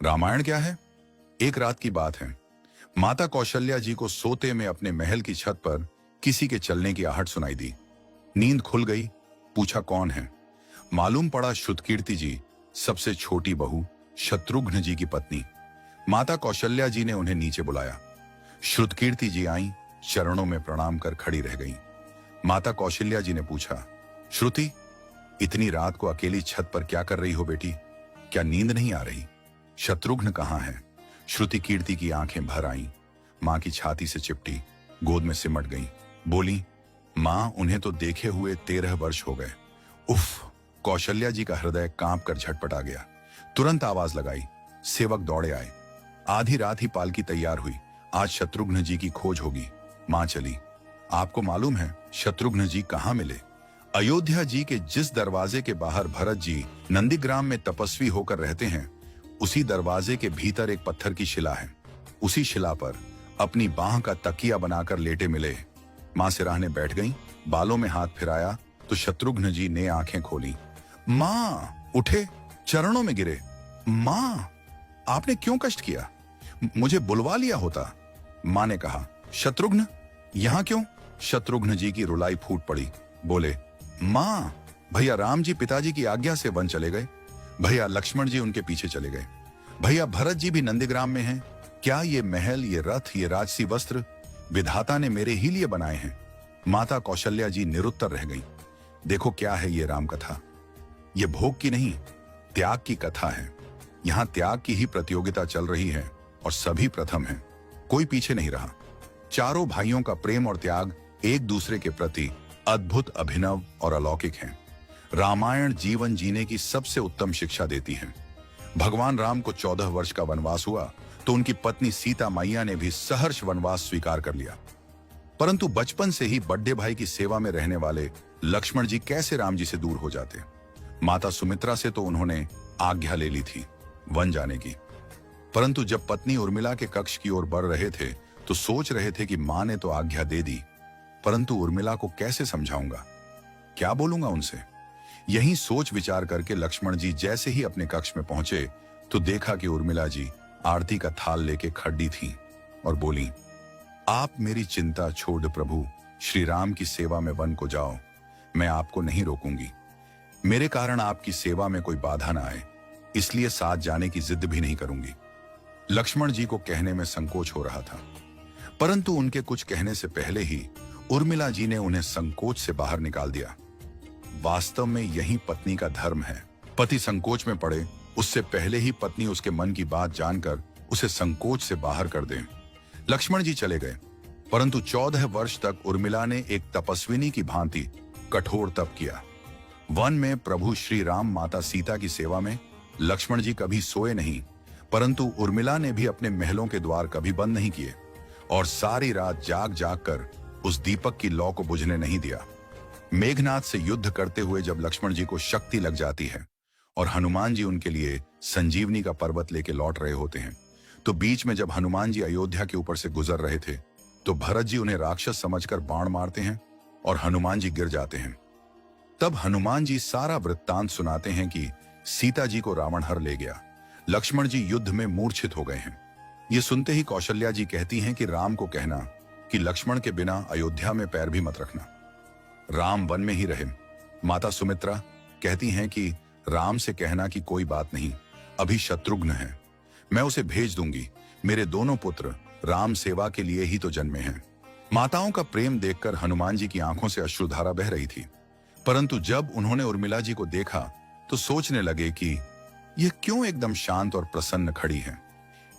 रामायण क्या है? एक रात की बात है। माता कौशल्या जी को सोते में अपने महल की छत पर किसी के चलने की आहट सुनाई दी। नींद खुल गई। पूछा कौन है? मालूम पड़ा श्रुतकीर्ति जी, सबसे छोटी बहू, शत्रुघ्न जी की पत्नी। माता कौशल्या जी ने उन्हें नीचे बुलाया। श्रुतकीर्ति जी आईं, चरणों में प्रणाम कर खड़ी रह गईं। माता कौशल्या जी ने पूछा, श्रुति, इतनी रात को अकेली छत पर क्या कर रही हो बेटी? क्या नींद नहीं आ रही? शत्रुघ्न कहाँ है? श्रुति कीर्ति की आंखें भर आईं, मां की छाती से चिपटी, गोद में सिमट गईं। बोली, मां, उन्हें तो देखे हुए 13 वर्ष हो गए। उफ! कौशल्या जी का हृदय कांप कर झटपटा गया। तुरंत आवाज लगाई। सेवक दौड़े आए। आधी रात ही पालकी तैयार हुई। आज शत्रुघ्न जी की खोज होगी। मां चली। आपको मालूम है शत्रुघ्न जी कहाँ मिले? अयोध्या जी के जिस दरवाजे के बाहर भरत जी नंदीग्राम में तपस्वी होकर रहते हैं, उसी दरवाजे के भीतर एक पत्थर की शिला है। उसी शिला पर अपनी बाह का तकिया बनाकर लेटे मिले। मां सिराहने बैठ गईं, बालों में हाथ फिराया तो शत्रुघ्न जी ने आंखें खोली। मां! उठे, चरणों में गिरे। मां, आपने क्यों कष्ट किया? मुझे बुलवा लिया होता। मां ने कहा, शत्रुघ्न यहां क्यों? शत्रुघ्न जी की रुलाई फूट पड़ी। बोले, मां, भैया राम जी पिताजी की आज्ञा से वन चले गए। भैया लक्ष्मण जी उनके पीछे चले गए। भैया भरत जी भी नंदीग्राम में हैं। क्या ये महल, ये रथ, ये राजसी वस्त्र विधाता ने मेरे ही लिए बनाए हैं? माता कौशल्या जी निरुत्तर रह गईं। देखो क्या है ये राम कथा। ये भोग की नहीं, त्याग की कथा है। यहां त्याग की ही प्रतियोगिता चल रही है और सभी प्रथम हैं। कोई पीछे नहीं रहा। चारों भाइयों का प्रेम और त्याग एक दूसरे के प्रति अद्भुत, अभिनव और अलौकिक है। रामायण जीवन जीने की सबसे उत्तम शिक्षा देती है। भगवान राम को 14 वर्ष का वनवास हुआ तो उनकी पत्नी सीता मैया ने भी सहर्ष वनवास स्वीकार कर लिया। परंतु बचपन से ही बड़े भाई की सेवा में रहने वाले लक्ष्मण जी कैसे राम जी से दूर हो जाते? माता सुमित्रा से तो उन्होंने आज्ञा ले ली थी वन जाने की, परंतु जब पत्नी उर्मिला के कक्ष की ओर बढ़ रहे थे तो सोच रहे थे कि मां ने तो आज्ञा दे दी, परंतु उर्मिला को कैसे समझाऊंगा, क्या बोलूंगा उनसे? यही सोच विचार करके लक्ष्मण जी जैसे ही अपने कक्ष में पहुंचे तो देखा कि उर्मिला जी आरती का थाल लेके खड़ी थी और बोली, आप मेरी चिंता छोड़ प्रभु, श्री राम की सेवा में वन को जाओ। मैं आपको नहीं रोकूंगी। मेरे कारण आपकी सेवा में कोई बाधा ना आए, इसलिए साथ जाने की जिद भी नहीं करूंगी। लक्ष्मण जी को कहने में संकोच हो रहा था, परंतु उनके कुछ कहने से पहले ही उर्मिला जी ने उन्हें संकोच से बाहर निकाल दिया। वास्तव में यही पत्नी का धर्म है। पति संकोच में पड़े उससे पहले ही पत्नी उसके मन की बात जानकर उसे संकोच से बाहर कर दे। लक्ष्मण जी चले गए, परंतु 14 वर्ष तक उर्मिला ने एक तपस्विनी की भांति कठोर तप किया। वन में प्रभु श्री राम माता सीता की सेवा में लक्ष्मण जी कभी सोए नहीं, परंतु उर्मिला ने भी अपने महलों के द्वार कभी बंद नहीं किए और सारी रात जाग जाग कर उस दीपक की लौ को बुझने नहीं दिया। मेघनाथ से युद्ध करते हुए जब लक्ष्मण जी को शक्ति लग जाती है और हनुमान जी उनके लिए संजीवनी का पर्वत लेके लौट रहे होते हैं, तो बीच में जब हनुमान जी अयोध्या के ऊपर से गुजर रहे थे तो भरत जी उन्हें राक्षस समझकर बाण मारते हैं और हनुमान जी गिर जाते हैं। तब हनुमान जी सारा वृत्तांत सुनाते हैं कि सीता जी को रावण हर ले गया, लक्ष्मण जी युद्ध में मूर्छित हो गए हैं। ये सुनते ही कौशल्या जी कहती हैं कि राम को कहना कि लक्ष्मण के बिना अयोध्या में पैर भी मत रखना, राम वन में ही रहे। माता सुमित्रा कहती हैं कि राम से कहना कि कोई बात नहीं, अभी शत्रुघ्न है, मैं उसे भेज दूंगी। मेरे दोनों पुत्र राम सेवा के लिए ही तो जन्मे हैं। माताओं का प्रेम देखकर हनुमान जी की आंखों से अश्रुधारा बह रही थी, परंतु जब उन्होंने उर्मिला जी को देखा तो सोचने लगे कि यह क्यों एकदम शांत और प्रसन्न खड़ी है।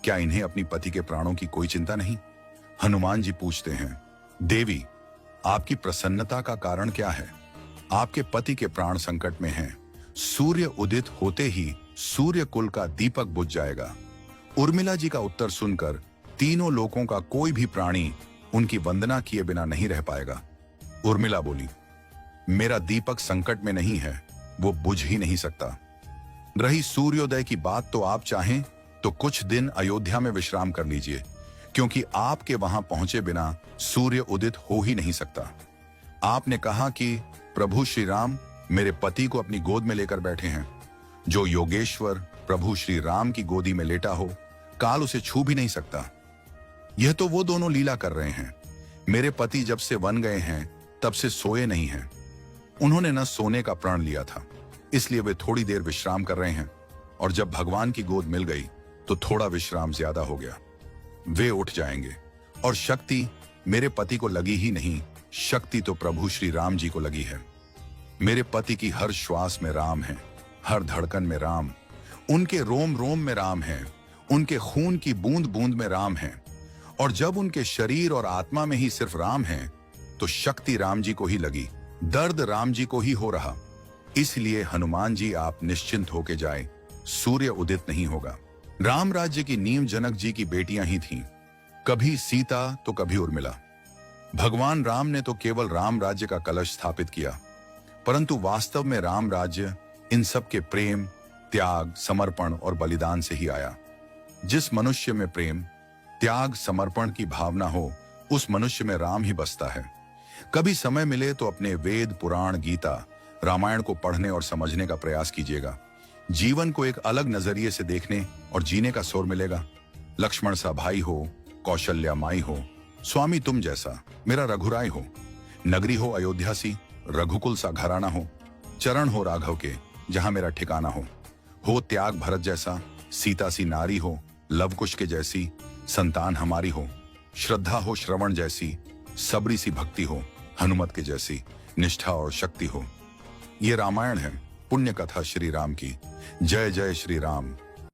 क्या इन्हें अपनी पति के प्राणों की कोई चिंता नहीं? हनुमान जी पूछते हैं, देवी, आपकी प्रसन्नता का कारण क्या है? आपके पति के प्राण संकट में हैं। सूर्य उदित होते ही सूर्य कुल का दीपक बुझ जाएगा। उर्मिला जी का उत्तर सुनकर तीनों लोकों का कोई भी प्राणी उनकी वंदना किए बिना नहीं रह पाएगा। उर्मिला बोली, मेरा दीपक संकट में नहीं है, वो बुझ ही नहीं सकता। रही सूर्योदय की बात, तो आप चाहें तो कुछ दिन अयोध्या में विश्राम कर लीजिए, क्योंकि आपके वहां पहुंचे बिना सूर्य उदित हो ही नहीं सकता। आपने कहा कि प्रभु श्री राम मेरे पति को अपनी गोद में लेकर बैठे हैं। जो योगेश्वर प्रभु श्री राम की गोदी में लेटा हो, काल उसे छू भी नहीं सकता। यह तो वो दोनों लीला कर रहे हैं। मेरे पति जब से वन गए हैं तब से सोए नहीं हैं। उन्होंने न सोने का प्रण लिया था, इसलिए वे थोड़ी देर विश्राम कर रहे हैं, और जब भगवान की गोद मिल गई तो थोड़ा विश्राम ज्यादा हो गया। वे उठ जाएंगे। और शक्ति मेरे पति को लगी ही नहीं, शक्ति तो प्रभु श्री राम जी को लगी है। मेरे पति की हर श्वास में राम है, हर धड़कन में राम, उनके रोम रोम में राम है, उनके खून की बूंद बूंद में राम है। और जब उनके शरीर और आत्मा में ही सिर्फ राम है तो शक्ति राम जी को ही लगी, दर्द राम जी को ही हो रहा। इसलिए हनुमान जी आप निश्चिंत होके जाए, सूर्य उदित नहीं होगा। राम राज्य की नींव जनक जी की बेटियां ही थीं, कभी सीता तो कभी उर्मिला। भगवान राम ने तो केवल राम राज्य का कलश स्थापित किया, परंतु वास्तव में राम राज्य इन सब के प्रेम, त्याग, समर्पण और बलिदान से ही आया। जिस मनुष्य में प्रेम, त्याग, समर्पण की भावना हो, उस मनुष्य में राम ही बसता है। कभी समय मिले तो अपने वेद, पुराण, गीता, रामायण को पढ़ने और समझने का प्रयास कीजिएगा। जीवन को एक अलग नजरिए से देखने और जीने का सुर मिलेगा। लक्ष्मण सा भाई हो, कौशल्या माई हो, स्वामी तुम जैसा मेरा रघुराय हो, नगरी हो अयोध्या सी, रघुकुल सा घराना हो, चरण हो राघव के जहां मेरा ठिकाना हो त्याग भरत जैसा, सीता सी नारी हो, लवकुश के जैसी संतान हमारी हो, श्रद्धा हो श्रवण जैसी, सबरी सी भक्ति हो, हनुमत के जैसी निष्ठा और शक्ति हो। ये रामायण है, पुण्य कथा श्री राम की। जय जय श्री राम।